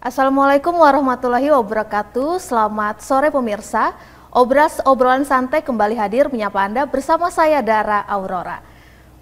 Assalamualaikum warahmatullahi wabarakatuh. Selamat sore pemirsa. Obrolan santai kembali hadir menyapa Anda bersama saya Dara Aurora.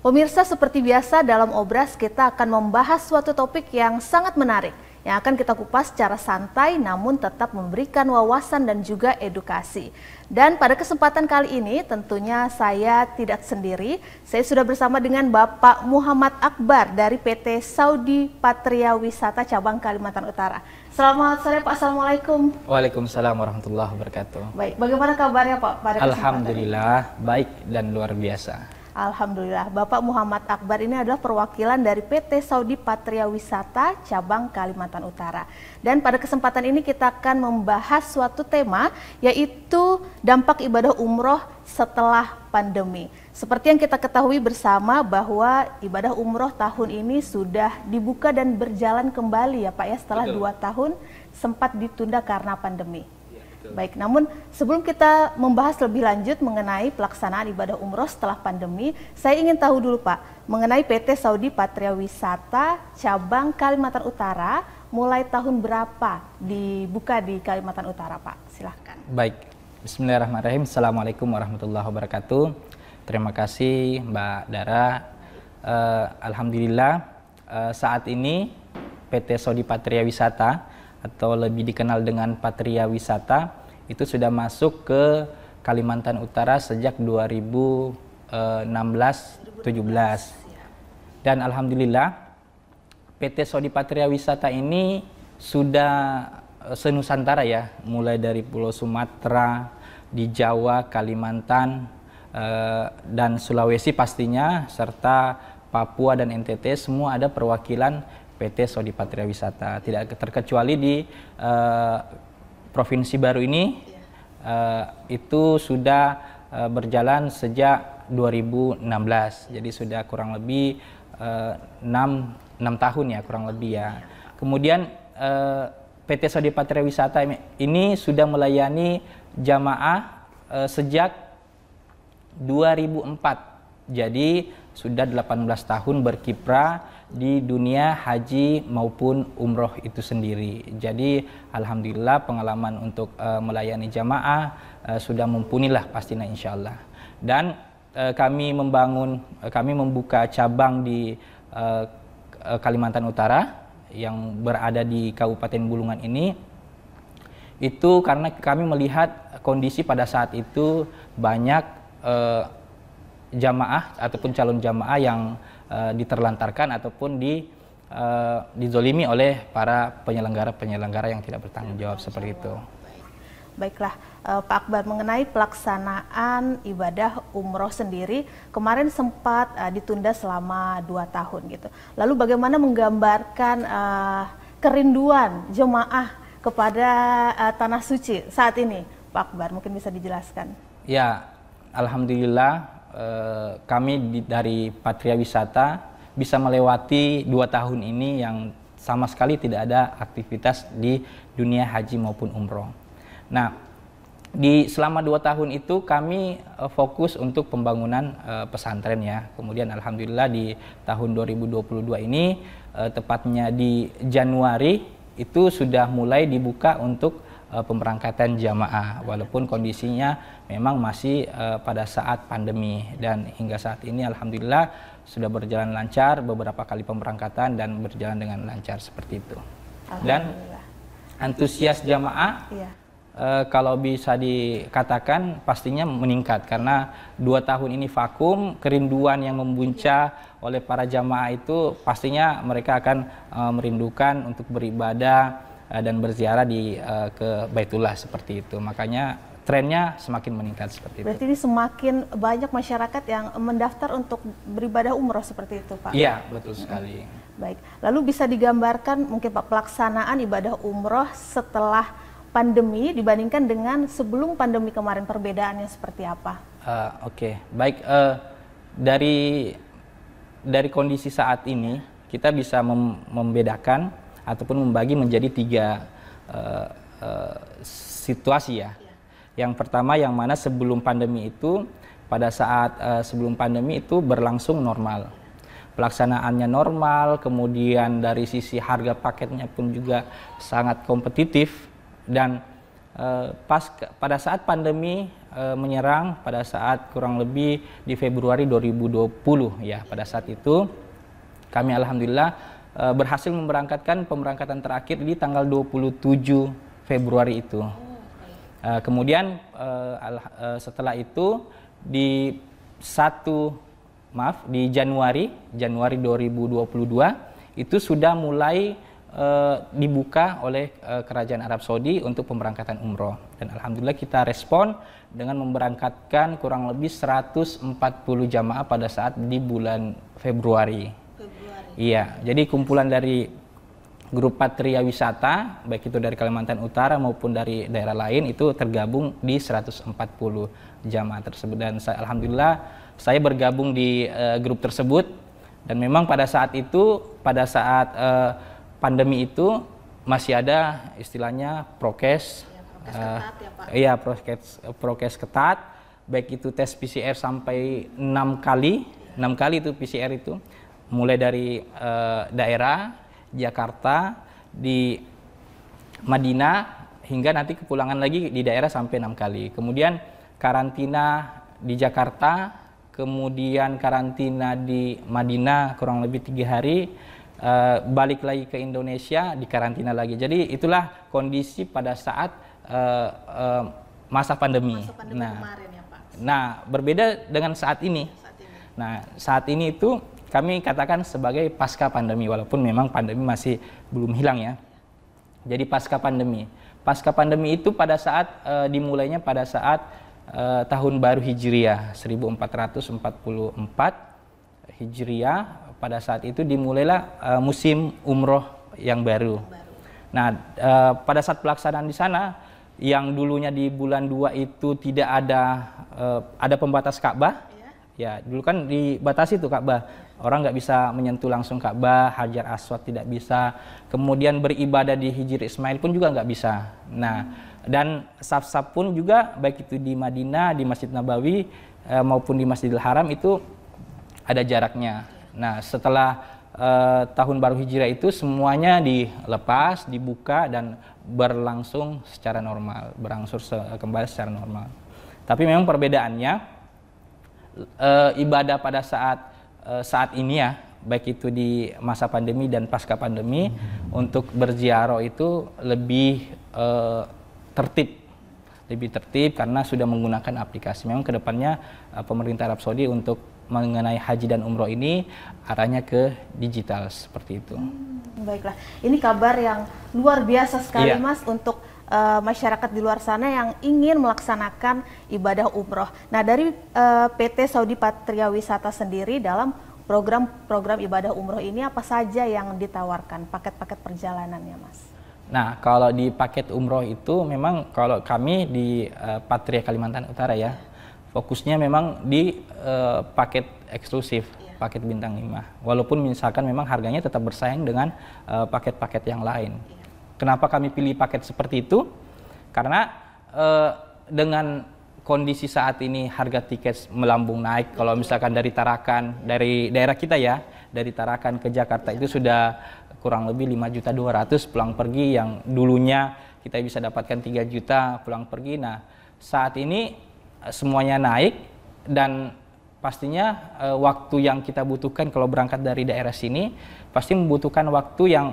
Pemirsa, seperti biasa dalam Obras kita akan membahas suatu topik yang sangat menarik yang akan kita kupas secara santai namun tetap memberikan wawasan dan juga edukasi. Dan pada kesempatan kali ini tentunya saya tidak sendiri, saya sudah bersama dengan Bapak Muhammad Akbar dari PT Saudi Patria Wisata Cabang Kalimantan Utara. Selamat sore Pak, Assalamualaikum. Waalaikumsalam warahmatullahi wabarakatuh. Baik, bagaimana kabarnya Pak pada kesempatan ini? Alhamdulillah, baik dan luar biasa. Alhamdulillah, Bapak Muhammad Akbar ini adalah perwakilan dari PT Saudi Patria Wisata Cabang Kalimantan Utara. Dan pada kesempatan ini kita akan membahas suatu tema, yaitu dampak ibadah umroh setelah pandemi. Seperti yang kita ketahui bersama bahwa ibadah umroh tahun ini sudah dibuka dan berjalan kembali ya Pak ya, setelah 2 tahun sempat ditunda karena pandemi. Baik, namun sebelum kita membahas lebih lanjut mengenai pelaksanaan ibadah umroh setelah pandemi, saya ingin tahu dulu Pak, mengenai PT Saudi Patria Wisata Cabang Kalimantan Utara, mulai tahun berapa dibuka di Kalimantan Utara Pak? Silahkan. Baik, bismillahirrahmanirrahim. Assalamualaikum warahmatullahi wabarakatuh. Terima kasih Mbak Dara. Alhamdulillah saat ini PT Saudi Patria Wisata atau lebih dikenal dengan Patria Wisata itu sudah masuk ke Kalimantan Utara sejak 2016-17. Dan alhamdulillah PT Saudi Patria Wisata ini sudah senusantara ya, mulai dari Pulau Sumatera, di Jawa, Kalimantan, dan Sulawesi pastinya, serta Papua dan NTT, semua ada perwakilan PT Saudi Patria Wisata. Tidak terkecuali di provinsi baru ini, itu sudah berjalan sejak 2016. Jadi sudah kurang lebih 6 tahun ya, kurang lebih ya. Kemudian PT Saudi Patria Wisata ini sudah melayani jamaah sejak 2004. Jadi sudah 18 tahun berkiprah di dunia haji maupun umroh itu sendiri. Jadi alhamdulillah pengalaman untuk melayani jamaah sudah mumpuni lah pastinya insya Allah. Dan kami membuka cabang di Kalimantan Utara yang berada di Kabupaten Bulungan ini, itu karena kami melihat kondisi pada saat itu banyak jamaah ataupun calon jamaah yang diterlantarkan ataupun dizolimi oleh para penyelenggara yang tidak bertanggung jawab seperti itu. Baiklah Pak Akbar, mengenai pelaksanaan ibadah umroh sendiri kemarin sempat ditunda selama 2 tahun gitu. Lalu bagaimana menggambarkan kerinduan jemaah kepada tanah suci saat ini Pak Akbar, mungkin bisa dijelaskan? Ya, alhamdulillah kami dari Patria Wisata bisa melewati 2 tahun ini yang sama sekali tidak ada aktivitas di dunia haji maupun umroh. Nah, selama 2 tahun itu kami fokus untuk pembangunan pesantren ya. Kemudian alhamdulillah di tahun 2022 ini, tepatnya di Januari, itu sudah mulai dibuka untuk pemberangkatan jamaah, walaupun kondisinya memang masih pada saat pandemi, dan hingga saat ini alhamdulillah sudah berjalan lancar, beberapa kali pemberangkatan dan berjalan dengan lancar seperti itu. Dan antusias jamaah kalau bisa dikatakan pastinya meningkat, karena 2 tahun ini vakum, kerinduan yang membuncah oleh para jamaah itu pastinya mereka akan merindukan untuk beribadah dan berziarah ke Baitullah seperti itu. Makanya trennya semakin meningkat seperti itu. Berarti ini semakin banyak masyarakat yang mendaftar untuk beribadah umroh seperti itu Pak? Iya, betul sekali. Baik, lalu bisa digambarkan mungkin Pak pelaksanaan ibadah umroh setelah pandemi dibandingkan dengan sebelum pandemi kemarin, perbedaannya seperti apa? Oke, baik. Dari kondisi saat ini kita bisa membedakan ataupun membagi menjadi 3 situasi ya. Yang pertama yang mana sebelum pandemi itu, pada saat sebelum pandemi itu berlangsung normal. pelaksanaannya normal, kemudian dari sisi harga paketnya pun juga sangat kompetitif. Dan pada saat pandemi menyerang, pada saat kurang lebih di Februari 2020 ya, pada saat itu kami alhamdulillah berhasil memberangkatkan pemberangkatan terakhir di tanggal 27 Februari itu. Kemudian setelah itu di Januari 2022 itu sudah mulai dibuka oleh Kerajaan Arab Saudi untuk pemberangkatan umroh, dan alhamdulillah kita respon dengan memberangkatkan kurang lebih 140 jamaah pada saat di bulan Februari. Iya, jadi kumpulan dari grup Patria Wisata baik itu dari Kalimantan Utara maupun dari daerah lain itu tergabung di 140 jamaah tersebut, dan alhamdulillah saya bergabung di grup tersebut. Dan memang pada saat itu, pada saat pandemi itu masih ada istilahnya prokes, iya prokes ketat, baik itu tes PCR sampai 6 kali itu PCR itu, mulai dari daerah Jakarta, di Madinah, hingga nanti kepulangan lagi di daerah sampai 6 kali. Kemudian karantina di Jakarta, kemudian karantina di Madinah kurang lebih 3 hari. Balik lagi ke Indonesia, di karantina lagi. Jadi itulah kondisi pada saat masa pandemi. Kemarin ya, Pak. Nah, berbeda dengan saat ini. Nah, saat ini itu kami katakan sebagai pasca pandemi, walaupun memang pandemi masih belum hilang ya. Jadi pasca pandemi. Pasca pandemi itu pada saat dimulainya pada saat tahun baru Hijriah 1444 Hijriah. Pada saat itu dimulailah musim umroh yang baru. Nah, pada saat pelaksanaan di sana, yang dulunya di bulan 2 itu tidak ada pembatas Ka'bah. Ya, dulu kan dibatasi tuh Ka'bah. Orang nggak bisa menyentuh langsung Ka'bah, Hajar Aswad tidak bisa. Kemudian beribadah di Hijri Ismail pun juga nggak bisa. Nah, dan saf-saf pun juga baik itu di Madinah, di Masjid Nabawi maupun di Masjidil Haram itu ada jaraknya. Nah, setelah tahun baru Hijriah itu semuanya dilepas, dibuka dan berlangsung secara normal, berangsur kembali secara normal. Tapi memang perbedaannya ibadah pada saat ini ya, baik itu di masa pandemi dan pasca pandemi, untuk berziarah itu lebih tertib karena sudah menggunakan aplikasi. Memang kedepannya pemerintah Arab Saudi untuk mengenai haji dan umroh ini arahnya ke digital seperti itu. Baiklah, ini kabar yang luar biasa sekali Mas untuk masyarakat di luar sana yang ingin melaksanakan ibadah umroh. Nah, dari PT Saudi Patria Wisata sendiri dalam program ibadah umroh ini apa saja yang ditawarkan, paket-paket perjalanannya Mas? Nah, kalau di paket umroh itu memang kalau kami di Patria Kalimantan Utara ya, fokusnya memang di paket eksklusif, paket bintang 5. Walaupun misalkan memang harganya tetap bersaing dengan paket-paket yang lain. Kenapa kami pilih paket seperti itu? Karena dengan kondisi saat ini harga tiket melambung naik. Kalau misalkan dari Tarakan, dari daerah kita ya, dari Tarakan ke Jakarta itu sudah kurang lebih 5.200.000 pulang pergi, yang dulunya kita bisa dapatkan 3 juta pulang pergi. Nah, saat ini semuanya naik, dan pastinya waktu yang kita butuhkan kalau berangkat dari daerah sini pasti membutuhkan waktu yang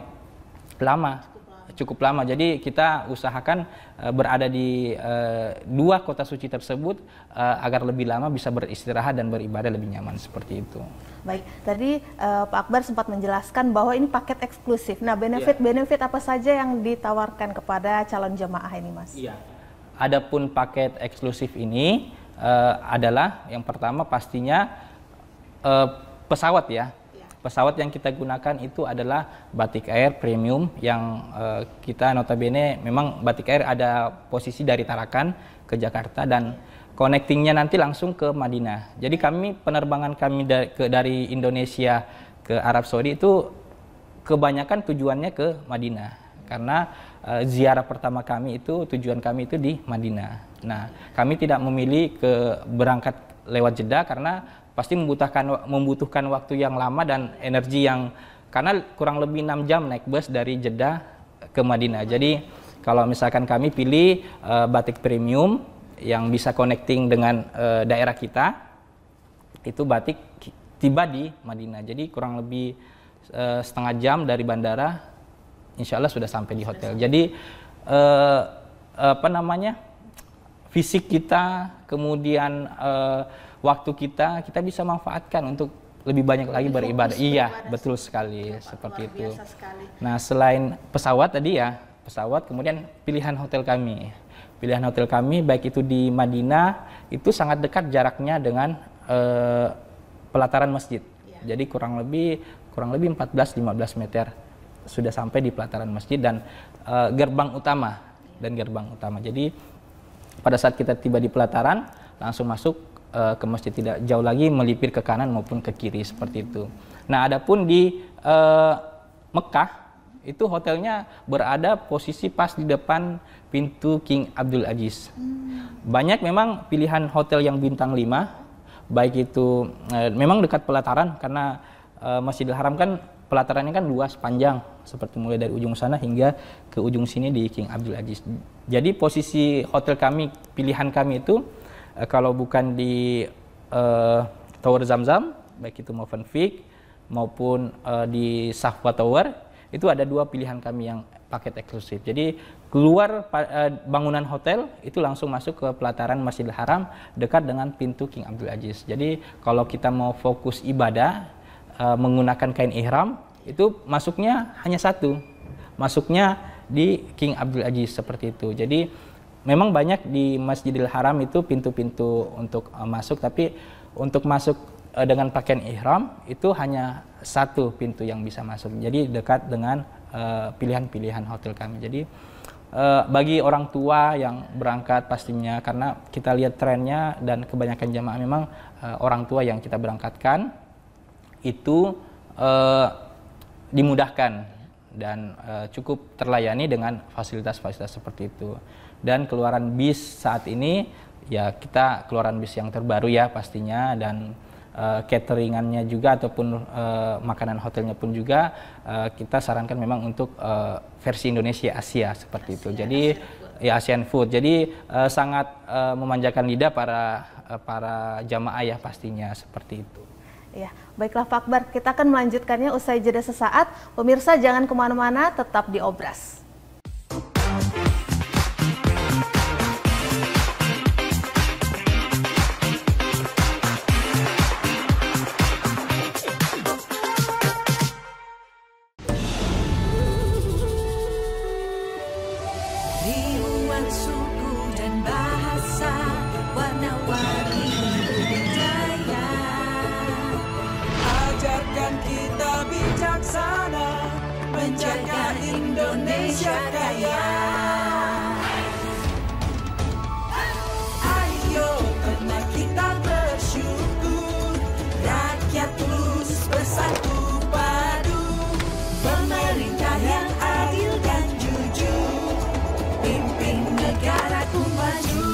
cukup lama. Jadi kita usahakan berada di 2 kota suci tersebut agar lebih lama bisa beristirahat dan beribadah lebih nyaman, seperti itu. Baik, tadi Pak Akbar sempat menjelaskan bahwa ini paket eksklusif. Nah, benefit apa saja yang ditawarkan kepada calon jemaah ini, Mas? Iya. Adapun paket eksklusif ini adalah yang pertama pastinya pesawat ya. Pesawat yang kita gunakan itu adalah Batik Air Premium yang kita notabene memang Batik Air ada posisi dari Tarakan ke Jakarta dan connectingnya nanti langsung ke Madinah. Jadi penerbangan kami dari Indonesia ke Arab Saudi itu kebanyakan tujuannya ke Madinah. Karena ziarah pertama kami itu, tujuan kami itu di Madinah. Nah, kami tidak memilih berangkat lewat Jeddah karena pasti membutuhkan waktu yang lama dan energi yang, karena kurang lebih 6 jam naik bus dari Jeddah ke Madinah. Jadi kalau misalkan kami pilih batik premium yang bisa connecting dengan daerah kita, itu batik tiba di Madinah. Jadi kurang lebih setengah jam dari bandara, insya Allah sudah sampai di hotel. Jadi fisik kita, kemudian waktu kita bisa manfaatkan untuk lebih banyak lagi beribadah. Iya, betul sekali, seperti itu. Nah, selain pesawat tadi ya, pesawat, kemudian pilihan hotel kami. Pilihan hotel kami baik itu di Madinah itu sangat dekat jaraknya dengan pelataran masjid. Jadi kurang lebih 14-15 meter sudah sampai di pelataran masjid dan gerbang utama. Jadi pada saat kita tiba di pelataran langsung masuk ke masjid, tidak jauh lagi melipir ke kanan maupun ke kiri seperti itu. Nah, adapun di Mekah itu hotelnya berada posisi pas di depan pintu King Abdul Aziz. Banyak memang pilihan hotel yang bintang 5, baik itu memang dekat pelataran karena Masjidil Haram kan pelatarannya kan luas panjang, seperti mulai dari ujung sana hingga ke ujung sini di King Abdul Aziz. Jadi posisi hotel kami, pilihan kami itu kalau bukan di Tower Zamzam, baik itu Movenpick maupun di Safwa Tower, itu ada 2 pilihan kami yang paket eksklusif. Jadi keluar bangunan hotel itu langsung masuk ke pelataran Masjidil Haram dekat dengan pintu King Abdul Aziz. Jadi kalau kita mau fokus ibadah menggunakan kain ihram, itu masuknya hanya satu, masuknya di King Abdul Aziz seperti itu. Jadi memang banyak di Masjidil Haram itu pintu-pintu untuk masuk, tapi untuk masuk dengan pakaian ihram itu hanya satu pintu yang bisa masuk. Jadi dekat dengan pilihan-pilihan hotel kami. Jadi bagi orang tua yang berangkat pastinya, karena kita lihat trennya dan kebanyakan jamaah memang orang tua yang kita berangkatkan itu dimudahkan dan cukup terlayani dengan fasilitas-fasilitas seperti itu. Dan keluaran bis saat ini ya kita keluaran bis yang terbaru ya pastinya, dan cateringannya juga ataupun makanan hotelnya pun juga kita sarankan memang untuk versi Indonesia Asia seperti itu. Jadi ya Asian food. Jadi sangat memanjakan lidah para jamaah ya pastinya seperti itu. Ya, baiklah Pak Akbar, kita akan melanjutkannya usai jeda sesaat. Pemirsa jangan kemana-mana, tetap di Obras. Ribuan suku dan bahasa, warna-warni budaya. Ajarkan kita bijaksana, menjaga Indonesia kaya. Ayo benar kita bersyukur, rakyat terus bersatu padu, pemerintah yang adil dan jujur, pimpin negaraku maju.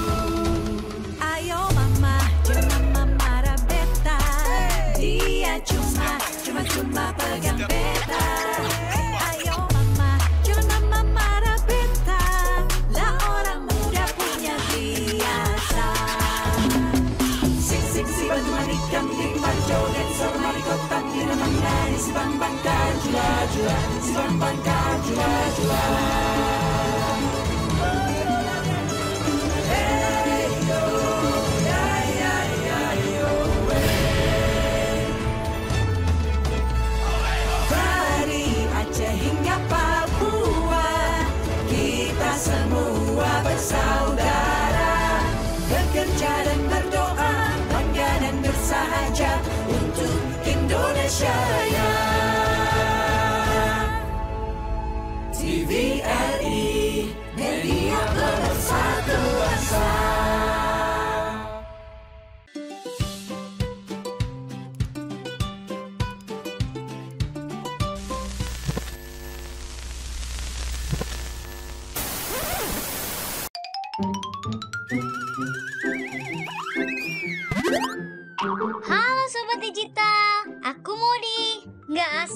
Ayo mama, jangan mama rabeta, dia cuma pegang peta. Ayo mama, jangan mama rabeta, lah orang muda punya biasa. Sing si bantu manikam di panco dan sormari kotak di namang si bambang kajula jula, si bambang kajula jula. Bersaudara, bekerja dan berdoa, bangga dan bersahaja untuk Indonesia Raya. TVRI, media pemersatu bangsa.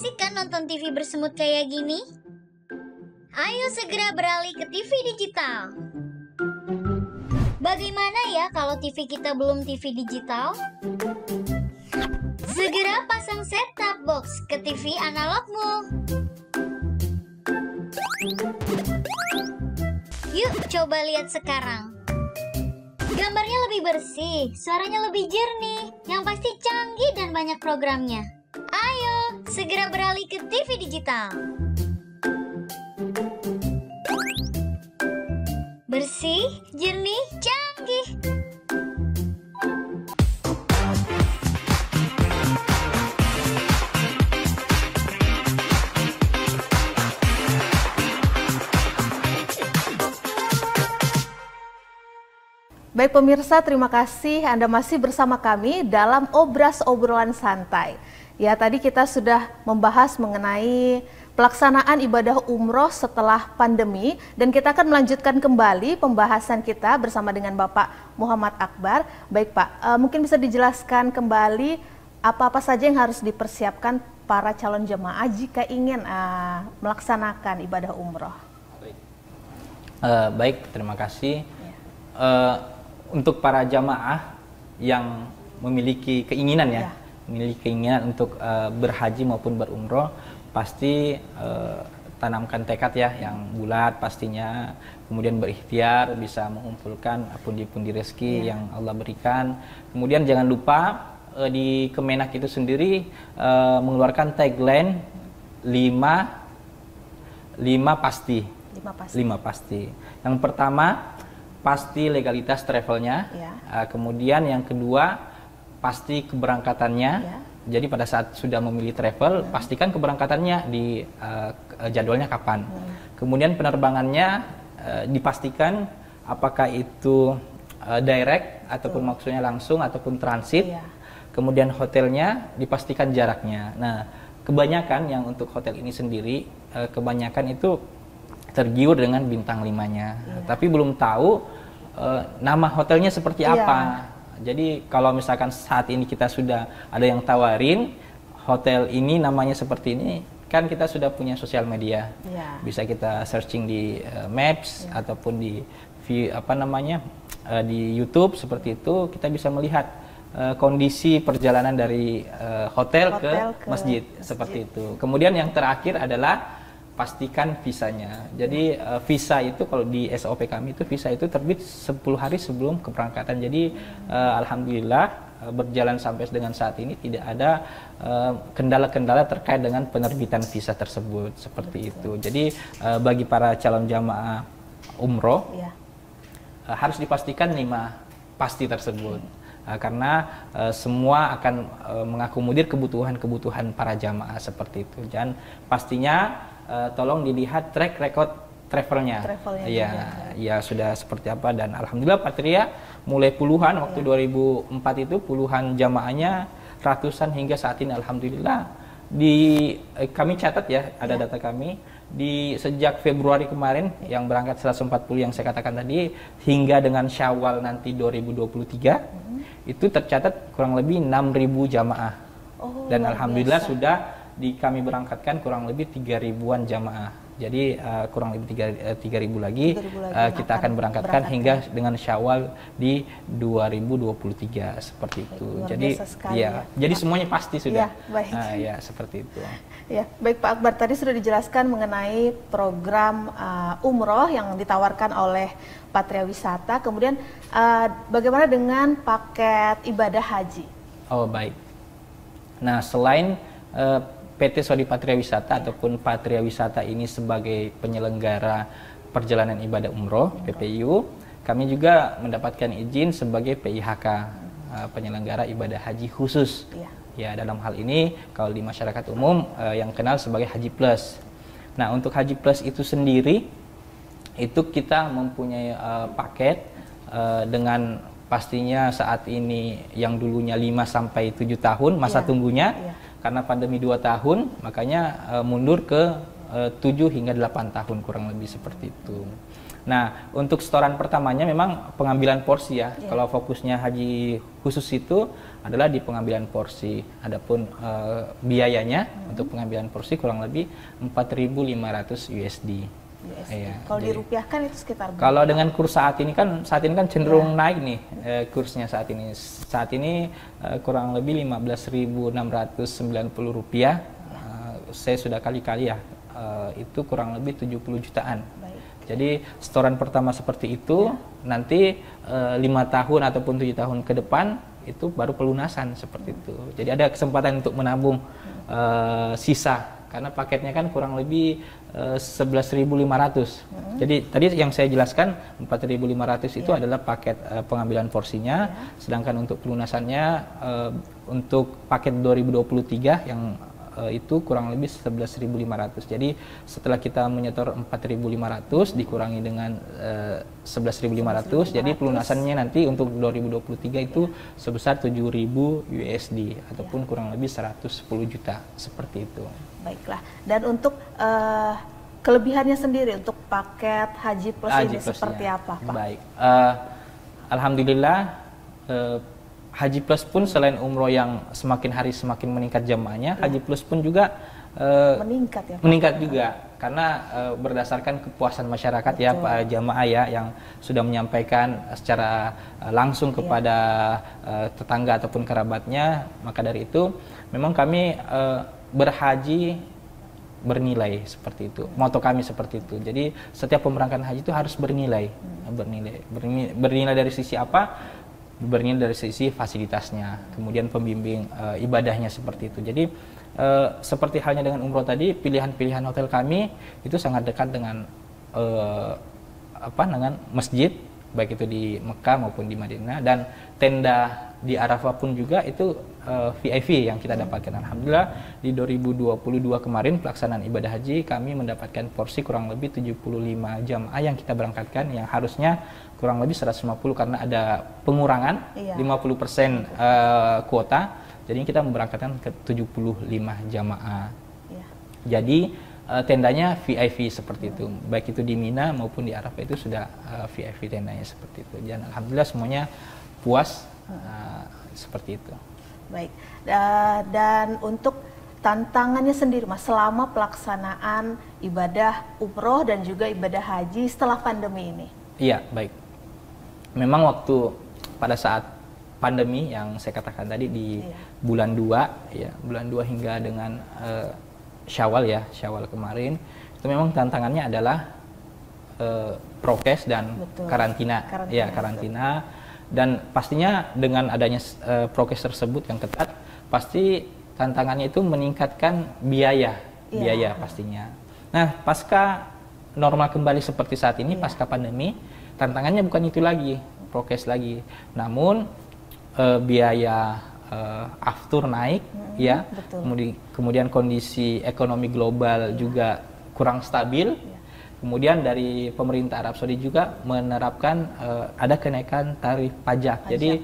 asik kan nonton TV bersemut kayak gini? Ayo segera beralih ke TV digital. Bagaimana ya kalau TV kita belum TV digital? Segera pasang set-top box ke TV analogmu. Yuk coba lihat sekarang. Gambarnya lebih bersih, suaranya lebih jernih, yang pasti canggih dan banyak programnya. Ayo, segera beralih ke TV digital. Bersih, jernih, canggih. Baik pemirsa, terima kasih Anda masih bersama kami dalam Obras Obrolan Santai. Ya, tadi kita sudah membahas mengenai pelaksanaan ibadah umroh setelah pandemi dan kita akan melanjutkan kembali pembahasan kita bersama dengan Bapak Muhammad Akbar. Baik Pak, mungkin bisa dijelaskan kembali apa-apa saja yang harus dipersiapkan para calon jemaah jika ingin melaksanakan ibadah umroh. Baik, terima kasih. Untuk para jamaah yang memiliki keinginan memiliki keinginan untuk berhaji maupun berumroh, pasti tanamkan tekad yang bulat pastinya, kemudian berikhtiar bisa mengumpulkan pundi-pundi rezeki yang Allah berikan. Kemudian jangan lupa di Kemenak itu sendiri mengeluarkan tagline 5 pasti. 5 pasti. Yang pertama, pasti legalitas travelnya, kemudian yang kedua pasti keberangkatannya. Jadi pada saat sudah memilih travel, pastikan keberangkatannya di jadwalnya kapan. Kemudian penerbangannya dipastikan apakah itu direct ataupun maksudnya langsung ataupun transit. Kemudian hotelnya dipastikan jaraknya. Nah, kebanyakan yang untuk hotel ini sendiri kebanyakan itu tergiur dengan bintang 5-nya, tapi belum tahu nama hotelnya seperti apa. Jadi kalau misalkan saat ini kita sudah ada yang tawarin hotel ini namanya seperti ini, kan kita sudah punya sosial media, bisa kita searching di Maps ataupun di di YouTube seperti itu, kita bisa melihat kondisi perjalanan dari hotel ke masjid seperti itu. Kemudian yang terakhir adalah pastikan visanya. Jadi visa itu kalau di SOP kami itu visa itu terbit 10 hari sebelum keberangkatan. Jadi alhamdulillah berjalan sampai dengan saat ini tidak ada kendala-kendala terkait dengan penerbitan visa tersebut seperti itu. Jadi bagi para calon jamaah umroh harus dipastikan 5 pasti tersebut. Karena semua akan mengakomodir kebutuhan para jamaah seperti itu. Dan pastinya tolong dilihat track record travelnya. Ya sudah seperti apa, dan alhamdulillah Patria mulai puluhan waktu 2004 itu puluhan jamaahnya ratusan hingga saat ini alhamdulillah. Kami catat ada data kami di sejak Februari kemarin yang berangkat 140 yang saya katakan tadi hingga dengan Syawal nanti 2023 itu tercatat kurang lebih 6.000 jamaah. Dan alhamdulillah sudah kami berangkatkan kurang lebih 3.000-an jamaah. Jadi kurang lebih 3.000 lagi kita akan berangkatkan hingga dengan Syawal di 2023 seperti itu. Jadi jadi semuanya pasti sudah. Seperti itu. Ya, baik Pak Akbar, tadi sudah dijelaskan mengenai program umroh yang ditawarkan oleh Patria Wisata. Kemudian bagaimana dengan paket ibadah haji? Oh, baik. Nah, selain PT Saudi Patria Wisata ataupun Patria Wisata ini sebagai penyelenggara perjalanan ibadah umroh PPIU, kami juga mendapatkan izin sebagai PIHK, penyelenggara ibadah haji khusus. Ya, dalam hal ini kalau di masyarakat umum yang kenal sebagai Haji Plus. Nah, untuk Haji Plus itu sendiri itu kita mempunyai paket dengan pastinya saat ini yang dulunya 5 sampai 7 tahun masa tunggunya. Karena pandemi 2 tahun, makanya mundur ke 7 hingga 8 tahun kurang lebih seperti itu. Nah, untuk setoran pertamanya memang pengambilan porsi ya. Kalau fokusnya haji khusus itu adalah di pengambilan porsi. Adapun biayanya untuk pengambilan porsi kurang lebih 4.500 USD. Iya, Kalau dirupiahkan itu sekitar berapa? Kalau dengan kurs saat ini kan cenderung naik nih kursnya saat ini. Saat ini kurang lebih 15.690 rupiah. Saya sudah kali-kali ya, itu kurang lebih 70 jutaan. Jadi setoran pertama seperti itu, nanti 5 tahun ataupun 7 tahun ke depan itu baru pelunasan seperti itu. Jadi ada kesempatan untuk menabung sisa, karena paketnya kan kurang lebih 11.500. Jadi tadi yang saya jelaskan 4.500 itu adalah paket pengambilan porsinya, sedangkan untuk pelunasannya untuk paket 2023 yang itu kurang lebih 11.500. Jadi setelah kita menyetor 4.500 dikurangi dengan 11.500, jadi pelunasannya nanti untuk 2023 itu sebesar 7.000 USD ataupun kurang lebih 110 juta seperti itu. Baiklah. Dan untuk kelebihannya sendiri untuk paket Haji Plus ini seperti apa, Pak? Baik. Alhamdulillah Haji Plus pun selain umroh yang semakin hari semakin meningkat jamaahnya, Haji Plus pun juga meningkat ya, Pak? Meningkat juga karena berdasarkan kepuasan masyarakat ya Pak jamaah ya, yang sudah menyampaikan secara langsung kepada tetangga ataupun kerabatnya. Maka dari itu memang kami berhaji bernilai seperti itu. Moto kami seperti itu. Jadi setiap pemberangkatan haji itu harus bernilai. Bernilai dari sisi apa? Bernilai dari sisi fasilitasnya, kemudian pembimbing ibadahnya seperti itu. Jadi seperti halnya dengan umroh tadi, pilihan-pilihan hotel kami itu sangat dekat dengan dengan masjid, baik itu di Mekah maupun di Madinah, dan tenda di Arafah pun juga itu VIP yang kita dapatkan. Alhamdulillah di 2022 kemarin pelaksanaan ibadah haji kami mendapatkan porsi kurang lebih 75 jamaah yang kita berangkatkan, yang harusnya kurang lebih 150 karena ada pengurangan 50% kuota. Jadi kita memberangkatkan ke 75 jamaah. Jadi tendanya VIP seperti itu, baik itu di Mina maupun di Arafah itu sudah VIP tendanya seperti itu. Dan alhamdulillah semuanya puas seperti itu. Baik. Dan untuk tantangannya sendiri, Mas, selama pelaksanaan ibadah umroh dan juga ibadah haji setelah pandemi ini? Iya, baik. Memang waktu pada saat pandemi yang saya katakan tadi di bulan 2 ya, bulan 2 hingga dengan Syawal kemarin, itu memang tantangannya adalah prokes dan karantina. Karantina. Dan pastinya dengan adanya prokes tersebut yang ketat, pasti tantangannya itu meningkatkan biaya pastinya. Nah, pasca normal kembali seperti saat ini, pasca pandemi, tantangannya bukan itu lagi, prokes lagi, namun biaya aftur naik, kemudian kondisi ekonomi global juga kurang stabil. Kemudian dari pemerintah Arab Saudi juga menerapkan ada kenaikan tarif pajak. Jadi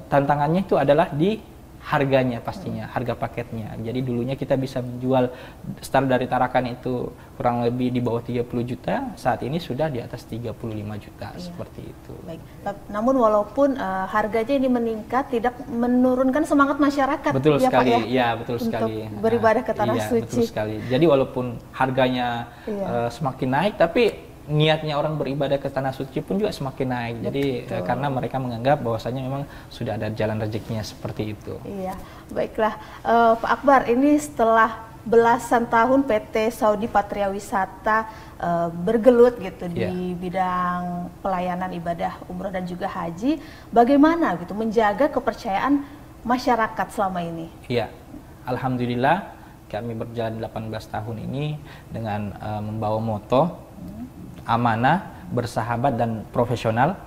tantangannya itu adalah di harganya pastinya, harga paketnya. Jadi dulunya kita bisa menjual start dari Tarakan itu kurang lebih di bawah 30 juta, saat ini sudah di atas 35 juta seperti itu. Baik. Namun walaupun harganya ini meningkat, tidak menurunkan semangat masyarakat. Betul ya, sekali, Pak, ya betul sekali. Untuk beribadah ke tanah suci. Betul sekali. Jadi walaupun harganya semakin naik, tapi niatnya orang beribadah ke tanah suci pun juga semakin naik. Jadi karena mereka menganggap bahwasanya memang sudah ada jalan rezekinya seperti itu. Iya, baiklah Pak Akbar, ini setelah belasan tahun PT Saudi Patria Wisata bergelut gitu di bidang pelayanan ibadah umroh dan juga haji, bagaimana gitu menjaga kepercayaan masyarakat selama ini? Iya, alhamdulillah kami berjalan 18 tahun ini dengan membawa moto amanah, bersahabat dan profesional.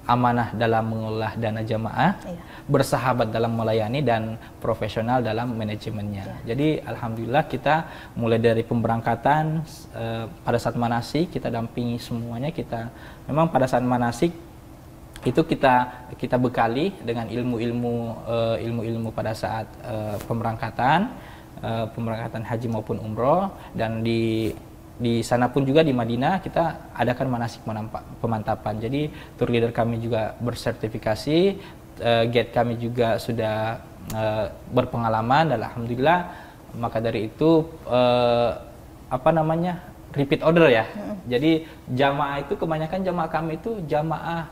Amanah dalam mengelola dana jamaah, bersahabat dalam melayani, dan profesional dalam manajemennya. Jadi alhamdulillah kita mulai dari pemberangkatan, pada saat manasik kita dampingi semuanya. Kita memang pada saat manasik itu kita bekali dengan ilmu-ilmu pada saat pemberangkatan. pemberangkatan haji maupun umroh, dan di sana pun juga di Madinah kita adakan manasik pemantapan. Jadi tour leader kami juga bersertifikasi, guide kami juga sudah berpengalaman, dan alhamdulillah. Maka dari itu repeat order ya. Jadi jamaah itu kebanyakan jamaah kami itu jamaah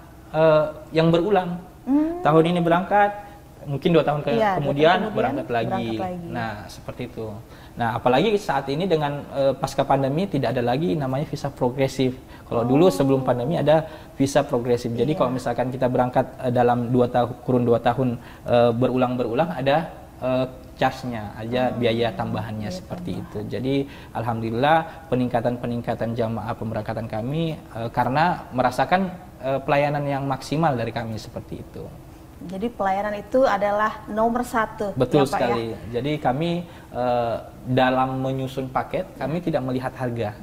yang berulang. Tahun ini berangkat, mungkin 2 tahun kemudian berangkat lagi. Nah, seperti itu. Nah, apalagi saat ini dengan pasca pandemi tidak ada lagi namanya visa progresif. Kalau dulu sebelum pandemi ada visa progresif. Jadi kalau misalkan kita berangkat dalam 2 tahun berulang-berulang, ada charge-nya aja, biaya tambahannya seperti itu. Jadi alhamdulillah peningkatan jamaah pemberangkatan kami karena merasakan pelayanan yang maksimal dari kami seperti itu. Jadi pelayanan itu adalah nomor 1. Betul ya, Pak, sekali. Ya? Jadi kami dalam menyusun paket kami tidak melihat harga.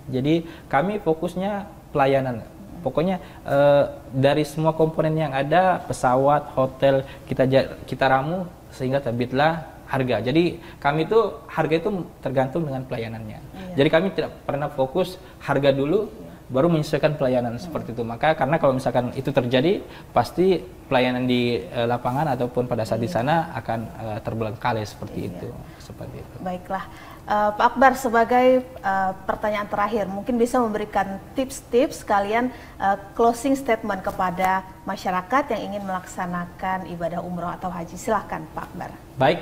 Jadi kami fokusnya pelayanan. Pokoknya dari semua komponen yang ada, pesawat, hotel, kita ramu sehingga terbitlah harga. Jadi kami itu harga itu tergantung dengan pelayanannya. Jadi kami tidak pernah fokus harga dulu baru menyesuaikan pelayanan seperti itu. Maka karena kalau misalkan itu terjadi, pasti pelayanan di lapangan ataupun pada saat di sana akan terbengkalai seperti itu. Seperti itu. Baiklah. Pak Akbar, sebagai pertanyaan terakhir, mungkin bisa memberikan tips-tips sekalian closing statement kepada masyarakat yang ingin melaksanakan ibadah umroh atau haji. Silahkan Pak Akbar. Baik,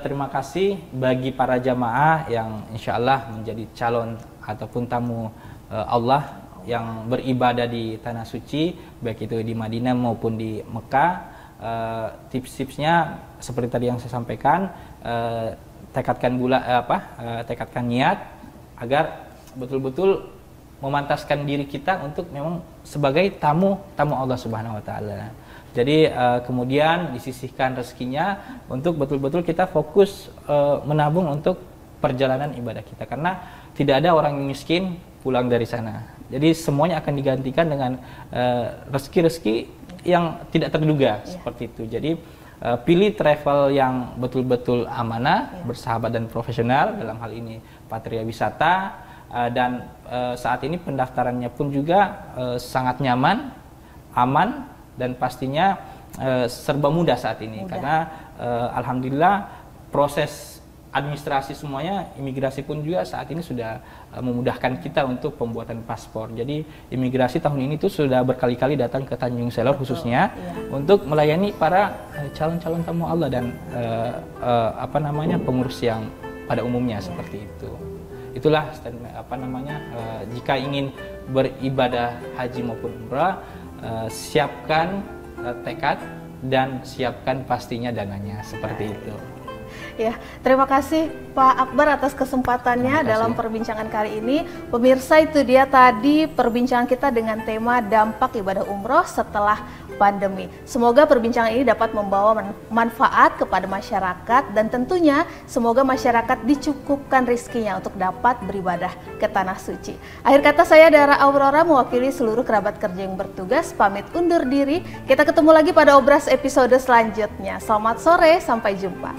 terima kasih bagi para jamaah yang insya Allah menjadi calon ataupun tamu Allah yang beribadah di Tanah Suci, baik itu di Madinah maupun di Mekah. Tips-tipsnya seperti tadi yang saya sampaikan, tekadkan niat agar betul-betul memantaskan diri kita untuk memang sebagai tamu Allah Subhanahu wa taala. Jadi kemudian disisihkan rezekinya untuk betul-betul kita fokus menabung untuk perjalanan ibadah kita, karena tidak ada orang yang miskin pulang dari sana. Jadi semuanya akan digantikan dengan rezeki-rezeki yang tidak terduga seperti itu. Jadi pilih travel yang betul-betul amanah, bersahabat dan profesional, dalam hal ini Patria Wisata, dan saat ini pendaftarannya pun juga sangat nyaman, aman, dan pastinya serba mudah saat ini. Karena alhamdulillah proses administrasi semuanya, imigrasi pun juga saat ini sudah memudahkan kita untuk pembuatan paspor. Jadi imigrasi tahun ini tuh sudah berkali-kali datang ke Tanjung Selor khususnya untuk melayani para calon-calon tamu Allah dan pengurus yang pada umumnya seperti itu. Itulah jika ingin beribadah haji maupun umrah, siapkan tekad dan siapkan pastinya dananya seperti itu. Ya, terima kasih Pak Akbar atas kesempatannya dalam perbincangan kali ini. Pemirsa, itu dia tadi perbincangan kita dengan tema dampak ibadah umroh setelah pandemi. Semoga perbincangan ini dapat membawa manfaat kepada masyarakat, dan tentunya semoga masyarakat dicukupkan rezekinya untuk dapat beribadah ke Tanah Suci. Akhir kata, saya Dara Aurora mewakili seluruh kerabat kerja yang bertugas pamit undur diri. Kita ketemu lagi pada Obras episode selanjutnya. Selamat sore, sampai jumpa.